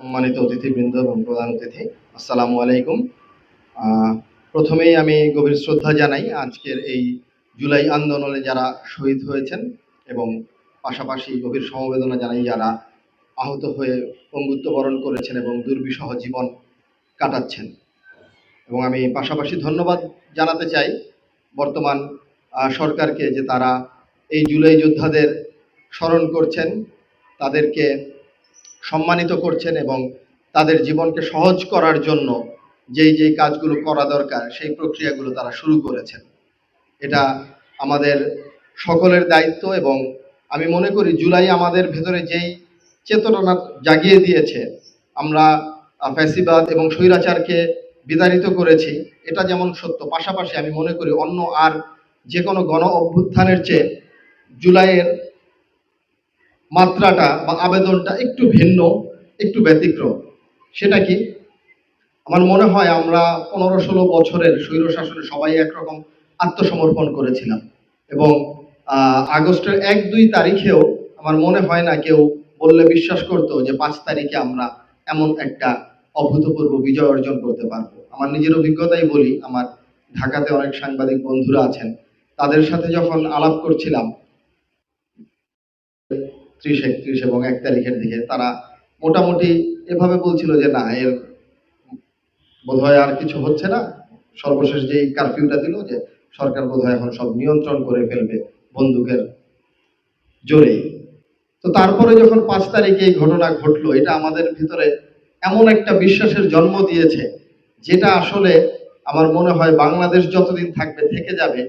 সম্মানিত অতিথিবৃন্দ এবং প্রধান অতিথি, আসসালামু আলাইকুম। প্রথমেই আমি গভীর শ্রদ্ধা জানাই আজকের এই জুলাই আন্দোলনে যারা শহীদ হয়েছেন এবং পাশাপাশি গভীর সমবেদনা জানাই যারা আহত হয়ে পঙ্গুত্ব বরণ করেছেন এবং দুর্বিষহ জীবন কাটাচ্ছেন। এবং আমি পাশাপাশি ধন্যবাদ জানাতে চাই বর্তমান সরকারকে যে তারা এই জুলাই যোদ্ধাদের স্মরণ করছেন, তাদেরকে সম্মানিত করছেন এবং তাদের জীবনকে সহজ করার জন্য যেই কাজগুলো করা দরকার সেই প্রক্রিয়াগুলো তারা শুরু করেছেন। এটা আমাদের সকলের দায়িত্ব এবং আমি মনে করি জুলাই আমাদের ভেতরে যেই চেতনা জাগিয়ে দিয়েছে, আমরা ফ্যাসিবাদ এবং স্বৈরাচারকে বিতাড়িত করেছি, এটা যেমন সত্য, পাশাপাশি আমি মনে করি অন্য আর যে কোনো গণ অভ্যুত্থানের চেয়ে জুলাইয়ের মাত্রাটা বা আবেদনটা একটু ভিন্ন, একটু ব্যতিক্রম। সেটা কি? আমার মনে হয় আমরা 15-16 বছরের স্বৈরশাসনে সবাই একরকম আত্মসমর্পণ করেছিলাম এবং আগস্টের 1-2 তারিখেও আমার মনে হয় না কেউ বললে বিশ্বাস করতো যে 5 তারিখে আমরা এমন একটা অভূতপূর্ব বিজয় অর্জন করতে পারবো। আমার নিজের অভিজ্ঞতাই বলি, আমার ঢাকাতে অনেক সাংবাদিক বন্ধুরা আছেন, তাদের সাথে যখন আলাপ করছিলাম 30, 31 এবং 1 তারিখের দিকে, তারা মোটামুটি এভাবে বলছিল যে না, এর বোধহয় আর কিছু হচ্ছে না। সর্বশেষ যেই কারফিউটা দিল, যে সরকার বোধহয় এখন সব নিয়ন্ত্রণ করে ফেলবে বন্দুকের জোরেই। তো তারপরে যখন 5 তারিখে এই ঘটনা ঘটলো, এটা আমাদের ভিতরে এমন একটা বিশ্বাসের জন্ম দিয়েছে যেটা আসলে আমার মনে হয় বাংলাদেশ যতদিন থাকবে থেকে যাবে।